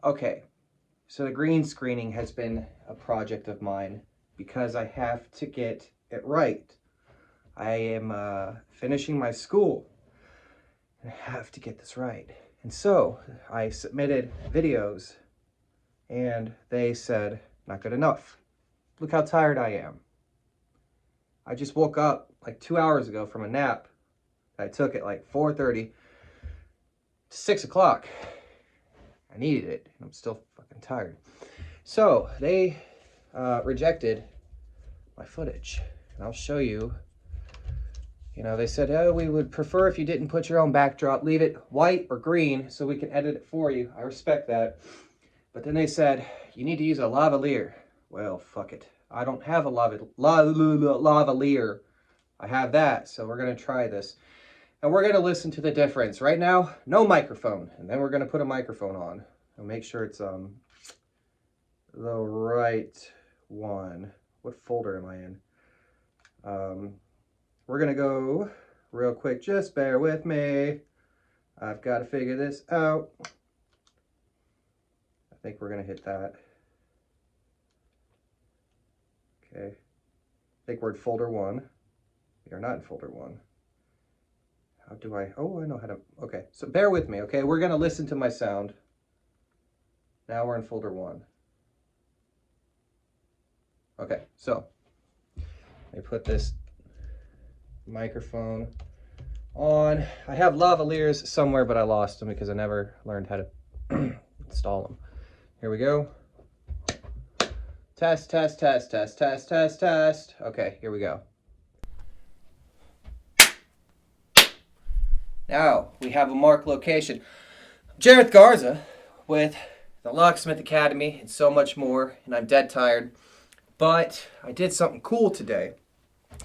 Okay, so the green screening has been a project of mine because I have to get it right. I am finishing my school and I have to get this right. And so I submitted videos and they said, not good enough. Look how tired I am. I just woke up like 2 hours ago from a nap. I took at like 4:30 to 6 o'clock. I needed it, and I'm still fucking tired. So they rejected my footage, and I'll show you. You know, they said, oh, we would prefer if you didn't put your own backdrop, leave it white or green so we can edit it for you. I respect that. But then they said, you need to use a lavalier. Well, fuck it. I don't have a lavalier. I have that, so we're going to try this. And we're going to listen to the difference. Right now, no microphone. And then we're going to put a microphone on. And make sure it's the right one. What folder am I in? We're going to go real quick. Just bear with me. I've got to figure this out. I think we're going to hit that. Okay. I think we're in folder 1. We are not in folder 1. How do I, oh, I know how to, okay. So bear with me, okay? We're going to listen to my sound. Now we're in folder 1. Okay, so let me put this microphone on. I have lavaliers somewhere, but I lost them because I never learned how to install them. Here we go. Test, test, test, test, test, test, test. Okay, here we go. Now we have a marked location. Jareth Garza with the Locksmith Academy and so much more, and I'm dead tired. But I did something cool today,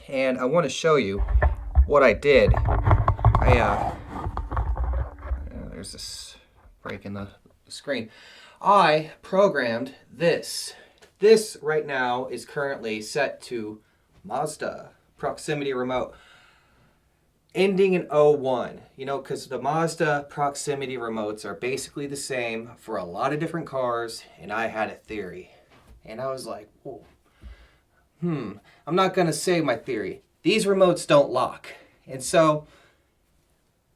and I want to show you what I did. There's this break in the screen. I programmed this. This right now is currently set to Mazda proximity remote, ending in 01. You know, because the Mazda proximity remotes are basically the same for a lot of different cars, and I had a theory. And I was like, whoa. I'm not going to say my theory. These remotes don't lock. And so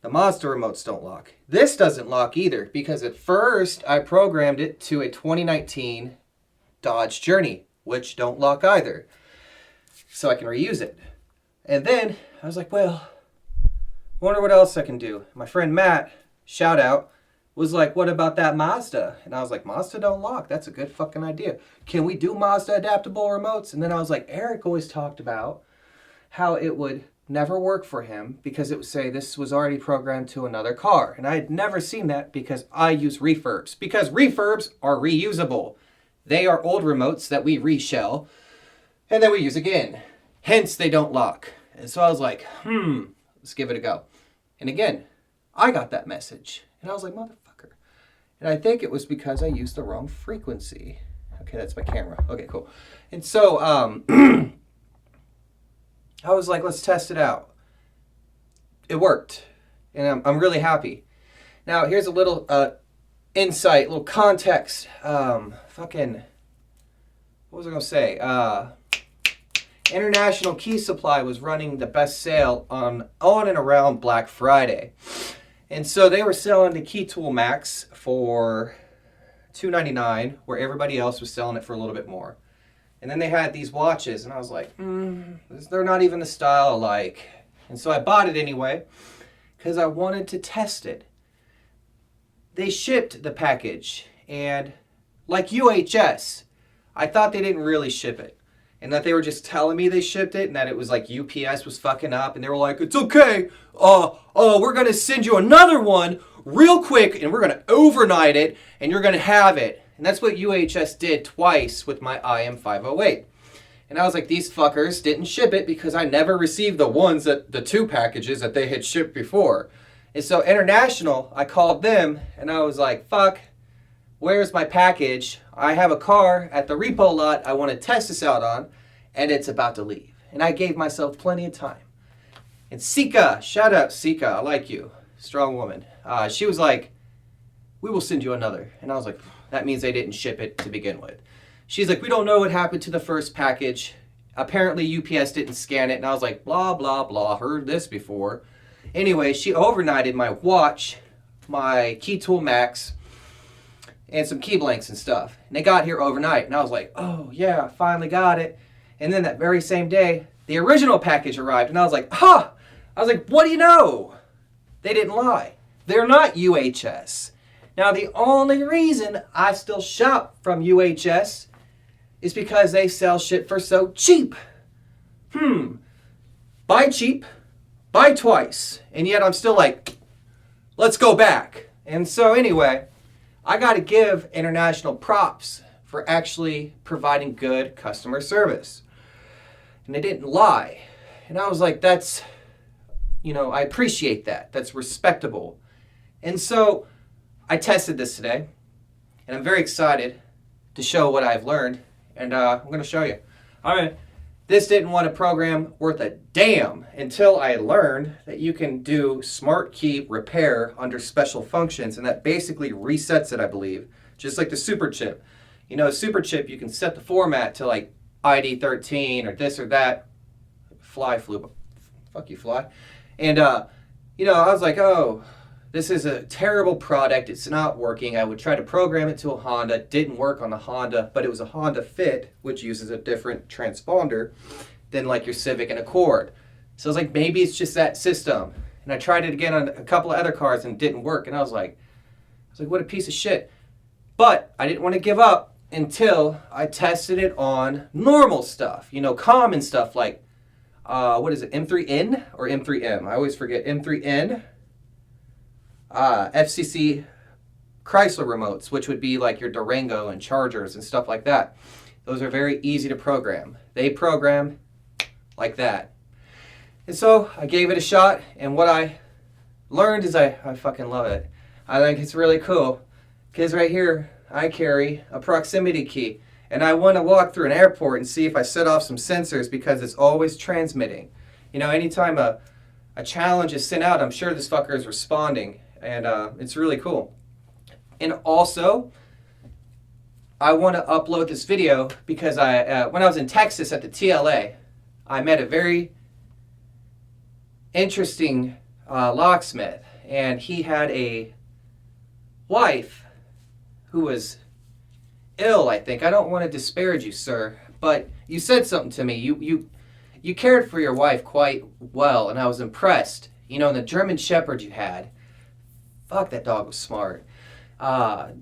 the Mazda remotes don't lock. This doesn't lock either because at first I programmed it to a 2019 Dodge Journey, which don't lock either. So I can reuse it. And then I was like, well, wonder what else I can do. My friend Matt, shout out, was like, what about that Mazda? And I was like, Mazda don't lock. That's a good fucking idea. Can we do Mazda adaptable remotes? And then I was like, Eric always talked about how it would never work for him because it would say this was already programmed to another car. And I had never seen that because I use refurbs. Because refurbs are reusable. They are old remotes that we reshell and then we use again. Hence, they don't lock. And so I was like, let's give it a go. And again, I got that message. And I was like, motherfucker. And I think it was because I used the wrong frequency. Okay, that's my camera. Okay, cool. And so I was like, let's test it out. It worked. And I'm really happy. Now, here's a little insight, little context. What was I going to say? International Key Supply was running the best sale on and around Black Friday. And so they were selling the Key Tool Max for $299, where everybody else was selling it for a little bit more. And then they had these watches, and I was like, they're not even the style alike. And so I bought it anyway, because I wanted to test it. They shipped the package, and like UHS, I thought they didn't really ship it. And that they were just telling me they shipped it and that it was like UPS was fucking up. And they were like, it's okay. We're going to send you another one real quick and we're going to overnight it and you're going to have it. And that's what UHS did twice with my IM508. And I was like, these fuckers didn't ship it because I never received the 2 packages that they had shipped before. And so International, I called them and I was like, fuck. Where's my package? I have a car at the repo lot I want to test this out on, and it's about to leave. And I gave myself plenty of time. And Sika, shout out Sika, I like you. Strong woman. She was like, we will send you another. And I was like, that means they didn't ship it to begin with. She's like, we don't know what happened to the first package. Apparently UPS didn't scan it. And I was like, blah, blah, blah. Heard this before. Anyway, she overnighted my watch, my Key Tool Max, and some key blanks and stuff. And they got here overnight. And I was like, oh, yeah, I finally got it. And then that very same day, the original package arrived. And I was like, huh. I was like, what do you know? They didn't lie. They're not UHS. Now, the only reason I still shop from UHS is because they sell shit for so cheap. Buy cheap, buy twice. And yet I'm still like, let's go back. And so anyway, I got to give International props for actually providing good customer service. And they didn't lie. And I was like, that's, I appreciate that. That's respectable. And so I tested this today, and I'm very excited to show what I've learned. And I'm going to show you. All right. This didn't want a program worth a damn until I learned that you can do smart key repair under special functions, and that basically resets it, I believe, just like the super chip. Super chip, you can set the format to like ID 13 or this or that. Fly flew. Fuck you, fly. And, I was like, oh, this is a terrible product. It's not working. I would try to program it to a Honda. It didn't work on the Honda, but it was a Honda Fit, which uses a different transponder than like your Civic and Accord. So I was like, maybe it's just that system. And I tried it again on a couple of other cars and it didn't work. And I was like, what a piece of shit. But I didn't want to give up until I tested it on normal stuff, common stuff like, what is it, M3N or M3M? I always forget, M3N. FCC Chrysler remotes, which would be like your Durango and Chargers and stuff like that. Those are very easy to program. They program like that. And so I gave it a shot, and what I learned is I fucking love it. I think it's really cool because right here I carry a proximity key, and I want to walk through an airport and see if I set off some sensors because it's always transmitting. Anytime a challenge is sent out, I'm sure this fucker is responding. And it's really cool. And also, I want to upload this video because when I was in Texas at the TLA, I met a very interesting locksmith. And he had a wife who was ill, I think. I don't want to disparage you, sir, but you said something to me. You cared for your wife quite well, and I was impressed. And the German Shepherd you had, fuck, that dog was smart. I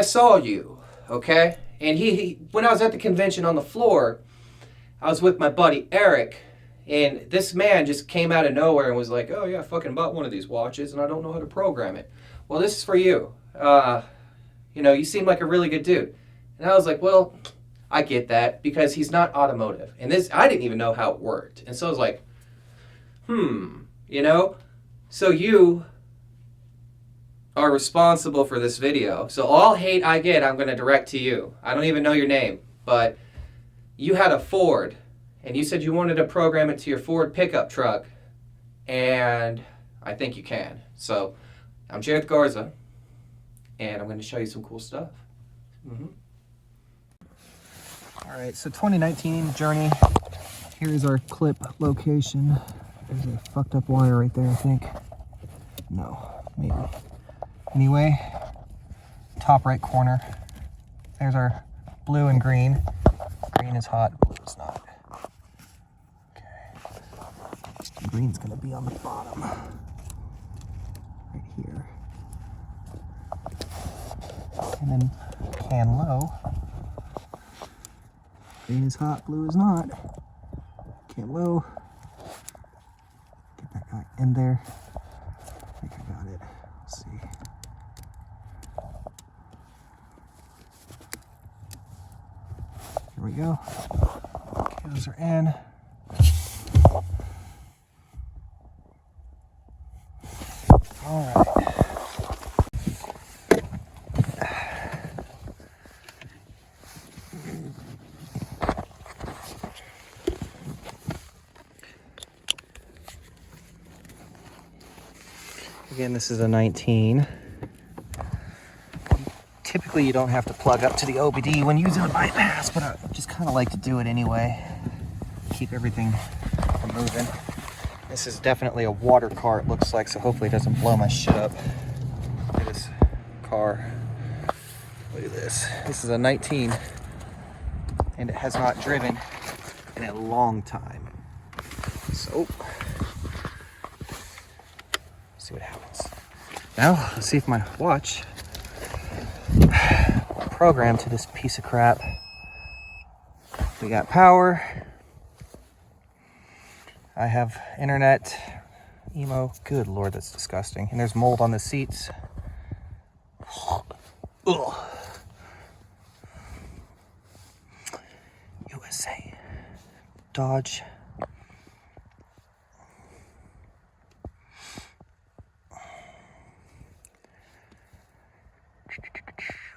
saw you, okay? And he when I was at the convention on the floor, I was with my buddy Eric, and this man just came out of nowhere and was like, oh yeah, I fucking bought one of these watches and I don't know how to program it. Well, this is for you. You seem like a really good dude. And I was like, well, I get that because he's not automotive. And I didn't even know how it worked. And so I was like, So you are responsible for this video. So all hate I get, I'm going to direct to you. I don't even know your name, but you had a Ford, and you said you wanted to program it to your Ford pickup truck, and I think you can. So I'm Jared Garza, and I'm going to show you some cool stuff. All right, so 2019 Journey. Here's our clip location. There's a fucked up wire right there, I think. No, maybe. Anyway, top right corner. There's our blue and green. Green is hot, blue is not. Okay. Green's gonna be on the bottom. Right here. And then can low. Green is hot, blue is not. Can low. Get that guy in there. I think I got it. Let's see. Here we go. Okay, those are in. All right. Again, this is a 19. Typically you don't have to plug up to the OBD when using a bypass, but I just kind of like to do it anyway. Keep everything from moving. This is definitely a water car, it looks like, so hopefully it doesn't blow my shit up. Look at this car. Look at this. This is a 19, and it has not driven in a long time. So, see what happens. Now, let's see if my watch will program to this piece of crap. We got power. I have internet, emo. Good Lord, that's disgusting. And there's mold on the seats. Ugh. USA. Dodge.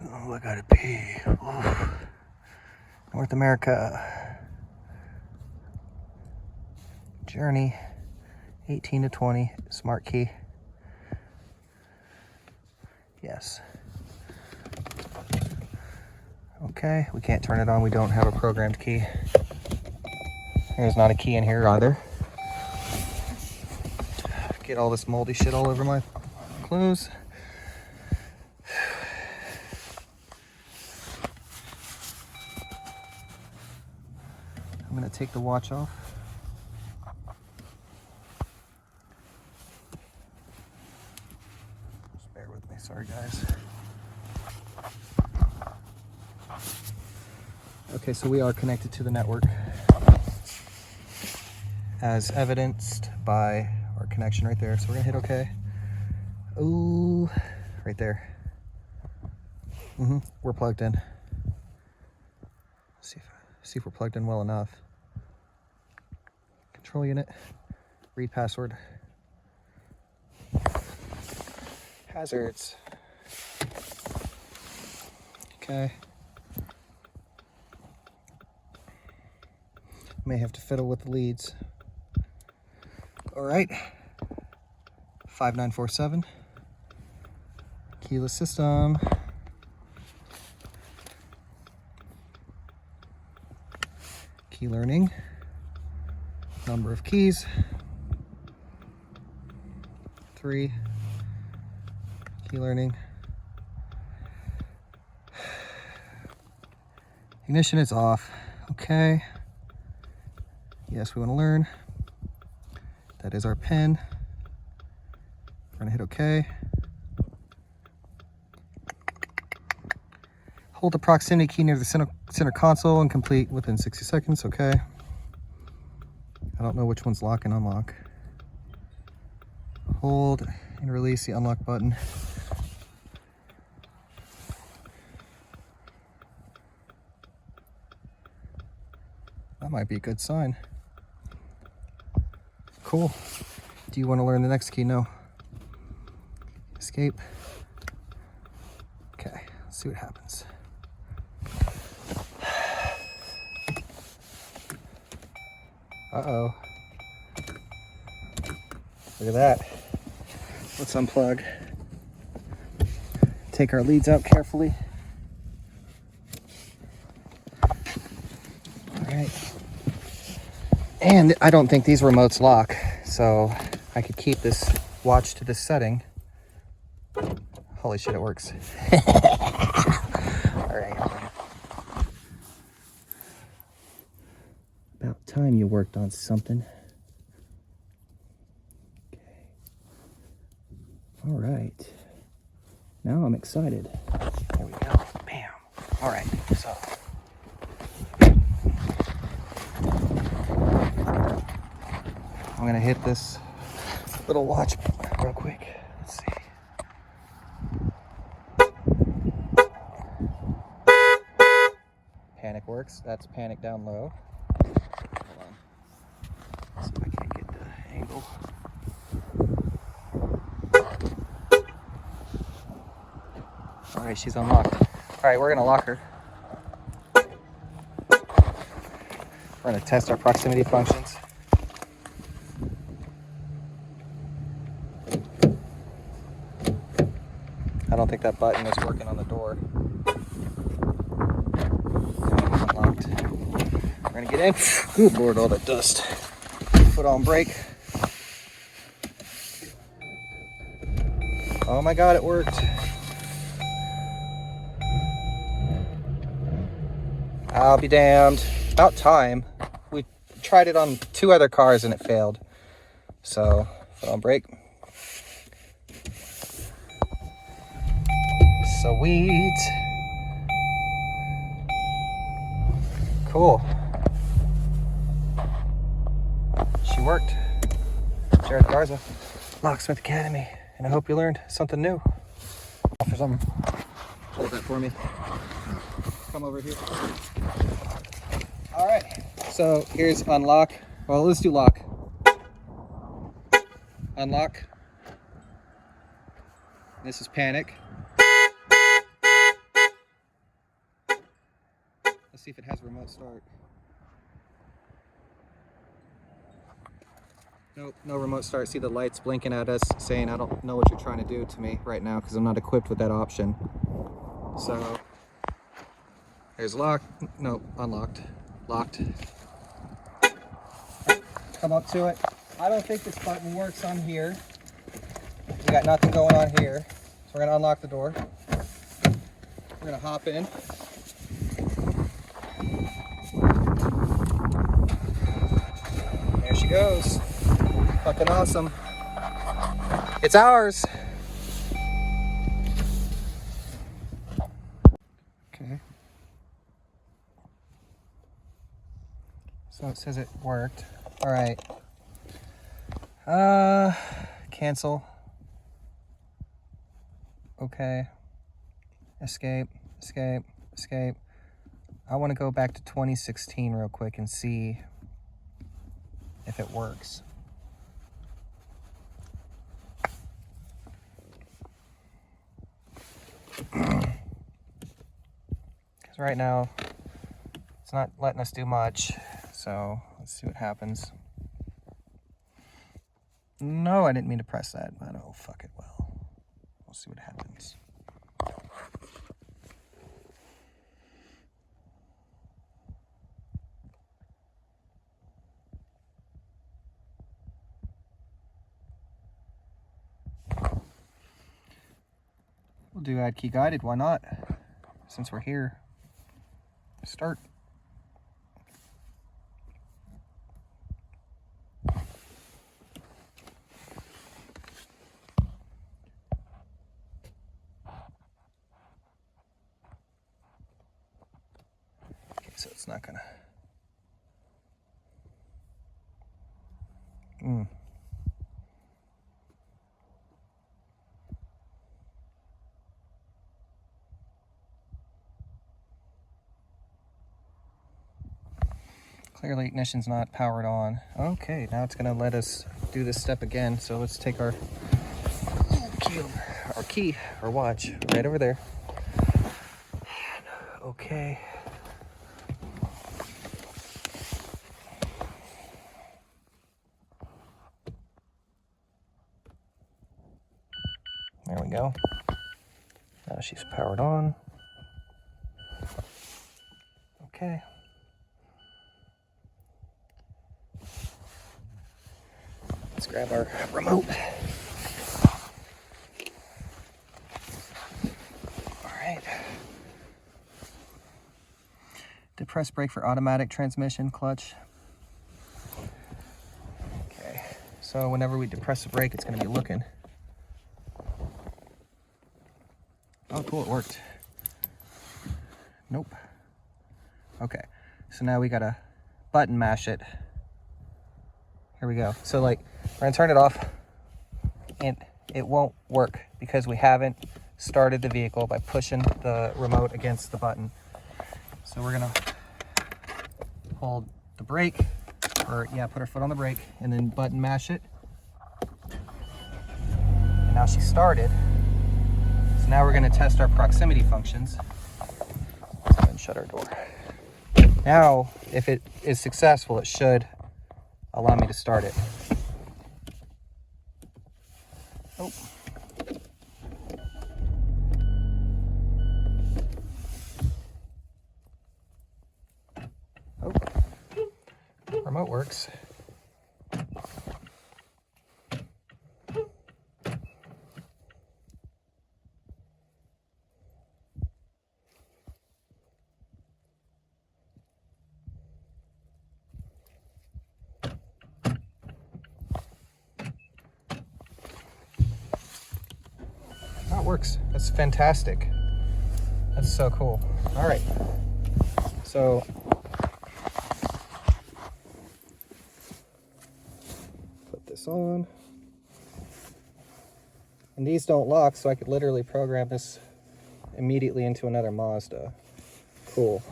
Oh, I gotta pee. Oh. North America. Journey. 18 to 20. Smart key. Yes. Okay, we can't turn it on. We don't have a programmed key. There's not a key in here either. Get all this moldy shit all over my clothes. I'm gonna take the watch off. Just bear with me, sorry guys. Okay, so we are connected to the network, as evidenced by our connection right there. So we're gonna hit OK. Ooh, right there. We're plugged in. See if we're plugged in well enough. Control unit, read password. Hazards. Okay. May have to fiddle with the leads. All right. 5947. Keyless system. Key learning. Number of keys. 3. Key learning. Ignition is off. Okay. Yes, we want to learn. That is our pin. We're going to hit OK. Hold the proximity key near the center console and complete within 60 seconds. Okay. I don't know which one's lock and unlock. Hold and release the unlock button. That might be a good sign. Cool. Do you want to learn the next key? No. Escape. Okay, let's see what happens. Uh-oh. Look at that. Let's unplug. Take our leads out carefully. All right. And I don't think these remotes lock, so I could keep this watch to this setting. Holy shit, it works. All right. About time you worked on something. Okay. All right. Now I'm excited. There we go. Bam. All right, so. I'm gonna hit this little watch real quick. Let's see. Panic works. That's panic down low. Hold on. Let's see if I can't get the angle. All right, she's unlocked. All right, we're gonna lock her. We're gonna test our proximity functions. I don't think that button is working on the door. Okay, it's unlocked. We're gonna get in. Good Lord, all that dust. Foot on brake. Oh my God, it worked. I'll be damned. About time. We tried it on 2 other cars and it failed. So, foot on brake. Sweet. Cool. She worked. Jared Garza, Locksmith Academy. And I hope you learned something new. For something. Hold that for me. Come over here. All right. So here's unlock. Well, let's do lock. Unlock. This is panic. Let's see if it has a remote start. Nope, no remote start. See the lights blinking at us saying I don't know what you're trying to do to me right now because I'm not equipped with that option. So there's lock. Nope, unlocked. Locked. Come up to it. I don't think this button works on here. We got nothing going on here. So we're gonna unlock the door. We're gonna hop in. There she goes. Fucking awesome. It's ours. Okay. So it says it worked. All right. Cancel. Okay. Escape, escape, escape. I want to go back to 2016 real quick and see if it works. Because right now, it's not letting us do much. So let's see what happens. No, I didn't mean to press that, but oh, fuck it, well. We'll see what happens. We'll do add key guided, why not? Since we're here. Start. Okay, so it's not gonna. Clearly ignition's not powered on. Okay, now it's gonna let us do this step again. So let's take our key, our watch, right over there. Okay. There we go. Now she's powered on. Okay. Let's grab our remote. All right. Depress brake for automatic transmission clutch. Okay. So whenever we depress the brake, it's going to be looking. Oh, cool, it worked. Nope. Okay, so now we gotta button mash it. Here we go. So like, we're gonna turn it off and it won't work because we haven't started the vehicle by pushing the remote against the button. So we're gonna hold the brake, or yeah, put our foot on the brake and then button mash it. And now she started. So now we're going to test our proximity functions. Let's go ahead and shut our door. Now, if it is successful, it should allow me to start it. Oh. it works. Oh, it works. That's fantastic. That's so cool. All right. So put this on. And these don't lock, so I could literally program this immediately into another Mazda. Cool.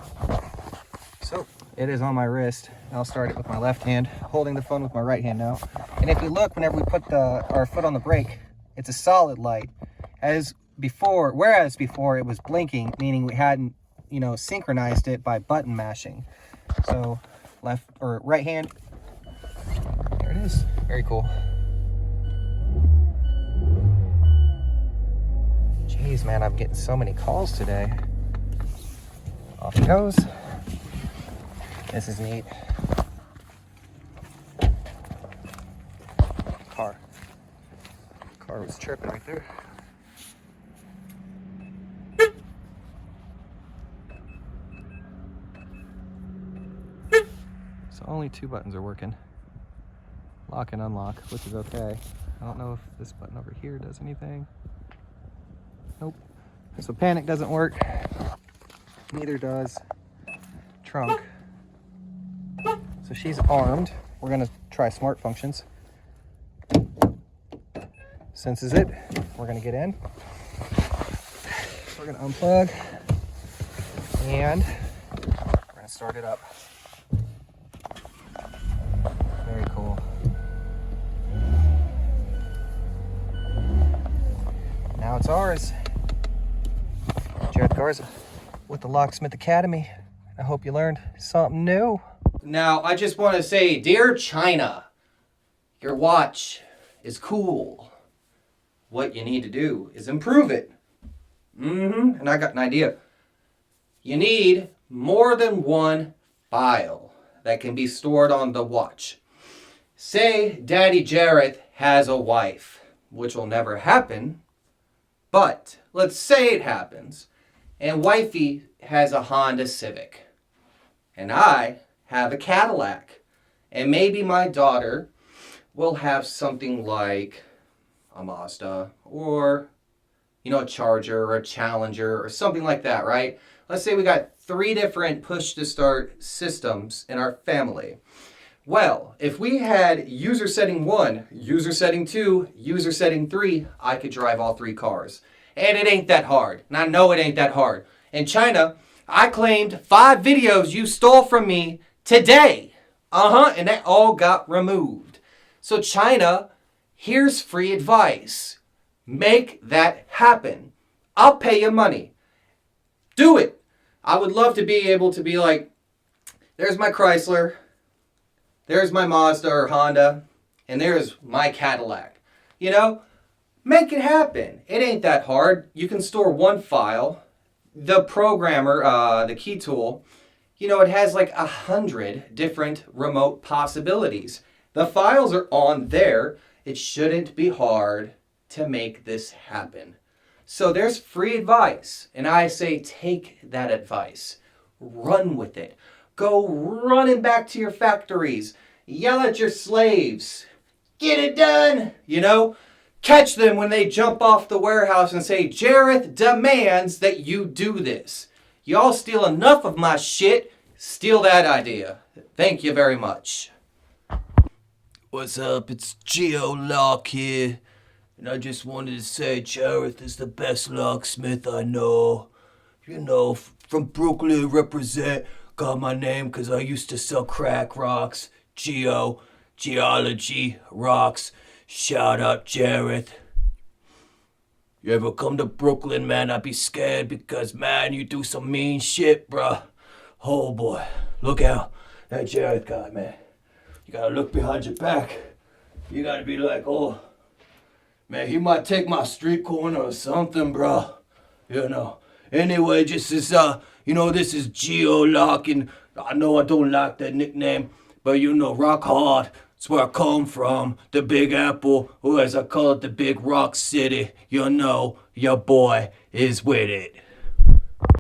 So it is on my wrist. I'll start it with my left hand, holding the phone with my right hand now. And if you look, whenever we put our foot on the brake, it's a solid light. Whereas before it was blinking, meaning we hadn't, synchronized it by button mashing. So left or right hand, there it is. Very cool. Jeez, man, I'm getting so many calls today. Off it goes. This is neat. Car was tripping right there. So only 2 buttons are working. Lock and unlock, which is okay. I don't know if this button over here does anything. Nope. So panic doesn't work. Neither does trunk. So she's armed. We're gonna try smart functions. Senses it. We're gonna get in. We're gonna unplug. And we're gonna start it up. Very cool. Now it's ours. Jared Garza with the Locksmith Academy. I hope you learned something new. Now, I just want to say, dear China, your watch is cool. What you need to do is improve it. And I got an idea. You need more than one file that can be stored on the watch. Say Daddy Jareth has a wife, which will never happen, but let's say it happens, and wifey has a Honda Civic, and I have a Cadillac, and maybe my daughter will have something like a Mazda, or, a Charger, or a Challenger, or something like that, right? Let's say we got 3 different push-to-start systems in our family. Well, if we had user setting 1, user setting 2, user setting 3, I could drive all 3 cars. And it ain't that hard. And I know it ain't that hard. In China, I claimed 5 videos you stole from me today. And that all got removed. So China, here's free advice. Make that happen. I'll pay you money. Do it. I would love to be able to be like, there's my Chrysler, there's my Mazda or Honda, and there's my Cadillac. Make it happen. It ain't that hard. You can store one file. The programmer, the key tool, it has like 100 different remote possibilities. The files are on there. It shouldn't be hard to make this happen. So there's free advice. And I say take that advice. Run with it. Go running back to your factories. Yell at your slaves. Get it done. Catch them when they jump off the warehouse and say, Jareth demands that you do this. Y'all steal enough of my shit. Steal that idea. Thank you very much. What's up? It's Geo Lock here. And I just wanted to say Jareth is the best locksmith I know. From Brooklyn represent. Got my name because I used to sell crack rocks. Geology rocks. Shout out Jareth. You ever come to Brooklyn, man, I'd be scared because, man, you do some mean shit, bruh. Oh, boy. Look out. That Jareth guy, man. You gotta look behind your back. You gotta be like, oh, man, he might take my street corner or something, bruh. Anyway, just as, this is Geo Lock, and I know I don't like that nickname, But you know, rock hard. It's where I come from. The Big Apple, or as I call it, the Big Rock City. You know, your boy is with it.